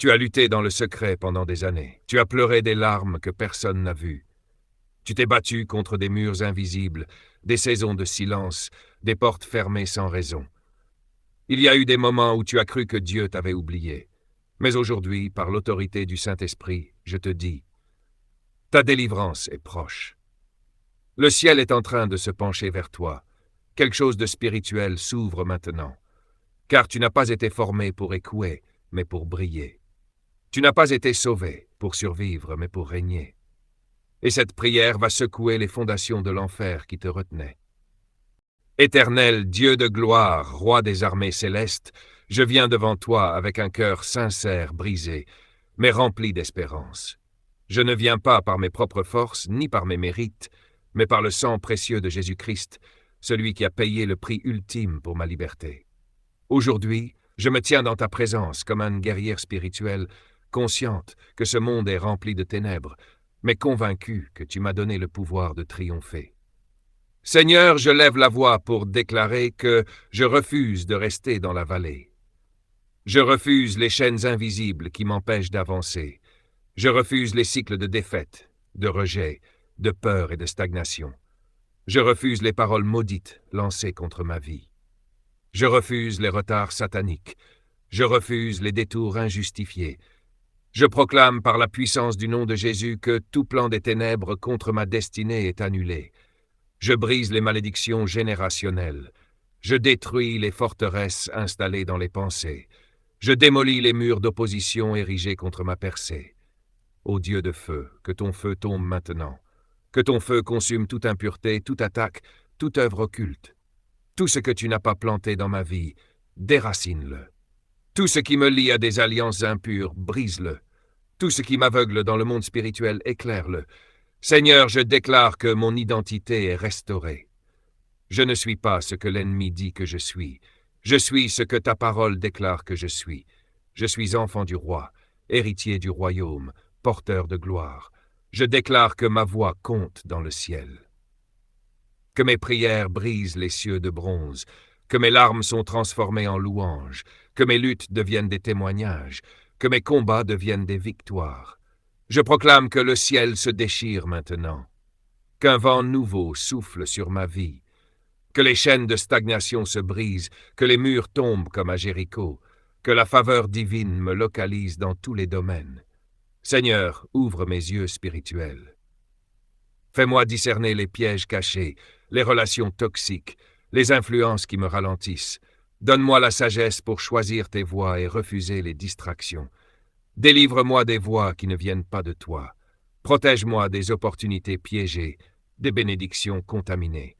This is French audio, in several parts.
Tu as lutté dans le secret pendant des années. Tu as pleuré des larmes que personne n'a vues. Tu t'es battu contre des murs invisibles, des saisons de silence, des portes fermées sans raison. Il y a eu des moments où tu as cru que Dieu t'avait oublié. Mais aujourd'hui, par l'autorité du Saint-Esprit, je te dis, ta délivrance est proche. Le ciel est en train de se pencher vers toi. Quelque chose de spirituel s'ouvre maintenant. Car tu n'as pas été formé pour écouer, mais pour briller. Tu n'as pas été sauvé pour survivre, mais pour régner. Et cette prière va secouer les fondations de l'enfer qui te retenaient. Éternel Dieu de gloire, roi des armées célestes, je viens devant toi avec un cœur sincère brisé, mais rempli d'espérance. Je ne viens pas par mes propres forces, ni par mes mérites, mais par le sang précieux de Jésus-Christ, celui qui a payé le prix ultime pour ma liberté. Aujourd'hui, je me tiens dans ta présence comme une guerrière spirituelle, consciente que ce monde est rempli de ténèbres, mais convaincue que tu m'as donné le pouvoir de triompher. Seigneur, je lève la voix pour déclarer que je refuse de rester dans la vallée. Je refuse les chaînes invisibles qui m'empêchent d'avancer. Je refuse les cycles de défaite, de rejet, de peur et de stagnation. Je refuse les paroles maudites lancées contre ma vie. Je refuse les retards sataniques. Je refuse les détours injustifiés. Je proclame par la puissance du nom de Jésus que tout plan des ténèbres contre ma destinée est annulé. Je brise les malédictions générationnelles. Je détruis les forteresses installées dans les pensées. Je démolis les murs d'opposition érigés contre ma percée. Ô Dieu de feu, que ton feu tombe maintenant. Que ton feu consume toute impureté, toute attaque, toute œuvre occulte. Tout ce que tu n'as pas planté dans ma vie, déracine-le. Tout ce qui me lie à des alliances impures, brise-le. Tout ce qui m'aveugle dans le monde spirituel, éclaire-le. Seigneur, je déclare que mon identité est restaurée. Je ne suis pas ce que l'ennemi dit que je suis. Je suis ce que ta parole déclare que je suis. Je suis enfant du roi, héritier du royaume, porteur de gloire. Je déclare que ma voix compte dans le ciel. Que mes prières brisent les cieux de bronze, que mes larmes sont transformées en louanges, que mes luttes deviennent des témoignages, que mes combats deviennent des victoires. Je proclame que le ciel se déchire maintenant, qu'un vent nouveau souffle sur ma vie, que les chaînes de stagnation se brisent, que les murs tombent comme à Jéricho, que la faveur divine me localise dans tous les domaines. Seigneur, ouvre mes yeux spirituels. Fais-moi discerner les pièges cachés, les relations toxiques, les influences qui me ralentissent. Donne-moi la sagesse pour choisir tes voies et refuser les distractions. Délivre-moi des voies qui ne viennent pas de toi. Protège-moi des opportunités piégées, des bénédictions contaminées.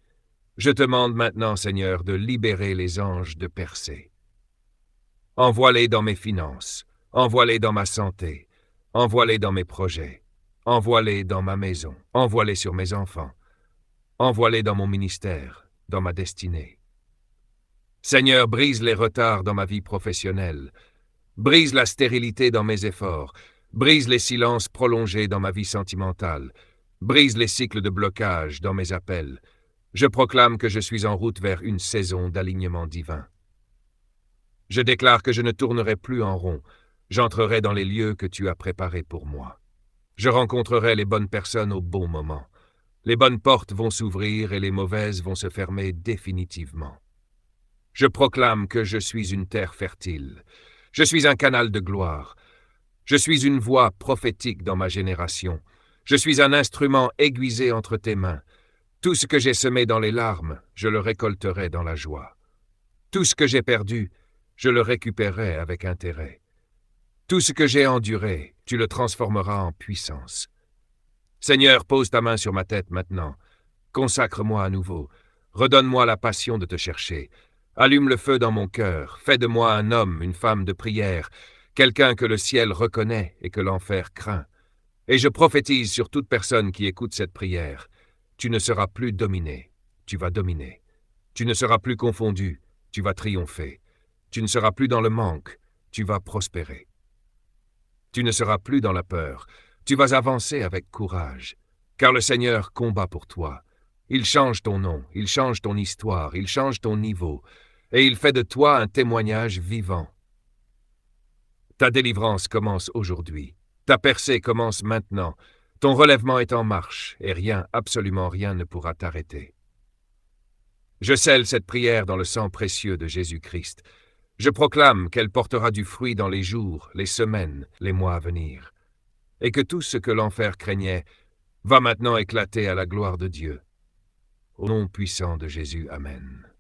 Je te demande maintenant, Seigneur, de libérer les anges de Persée. Envoie-les dans mes finances, envoie-les dans ma santé, envoie-les dans mes projets, envoie-les dans ma maison, envoie-les sur mes enfants, envoie-les dans mon ministère, dans ma destinée. Seigneur, brise les retards dans ma vie professionnelle, brise la stérilité dans mes efforts, brise les silences prolongés dans ma vie sentimentale, brise les cycles de blocage dans mes appels. Je proclame que je suis en route vers une saison d'alignement divin. Je déclare que je ne tournerai plus en rond, j'entrerai dans les lieux que tu as préparés pour moi. Je rencontrerai les bonnes personnes au bon moment. Les bonnes portes vont s'ouvrir et les mauvaises vont se fermer définitivement. Je proclame que je suis une terre fertile. Je suis un canal de gloire. Je suis une voix prophétique dans ma génération. Je suis un instrument aiguisé entre tes mains. Tout ce que j'ai semé dans les larmes, je le récolterai dans la joie. Tout ce que j'ai perdu, je le récupérerai avec intérêt. Tout ce que j'ai enduré, tu le transformeras en puissance. Seigneur, pose ta main sur ma tête maintenant. Consacre-moi à nouveau. Redonne-moi la passion de te chercher. Allume le feu dans mon cœur. Fais de moi un homme, une femme de prière, quelqu'un que le ciel reconnaît et que l'enfer craint. Et je prophétise sur toute personne qui écoute cette prière. Tu ne seras plus dominé, tu vas dominer. Tu ne seras plus confondu, tu vas triompher. Tu ne seras plus dans le manque, tu vas prospérer. Tu ne seras plus dans la peur, tu vas avancer avec courage. Car le Seigneur combat pour toi. Il change ton nom, il change ton histoire, il change ton niveau, et il fait de toi un témoignage vivant. Ta délivrance commence aujourd'hui. Ta percée commence maintenant. Ton relèvement est en marche, et rien, absolument rien ne pourra t'arrêter. Je scelle cette prière dans le sang précieux de Jésus-Christ. Je proclame qu'elle portera du fruit dans les jours, les semaines, les mois à venir, et que tout ce que l'enfer craignait va maintenant éclater à la gloire de Dieu. Au nom puissant de Jésus, Amen.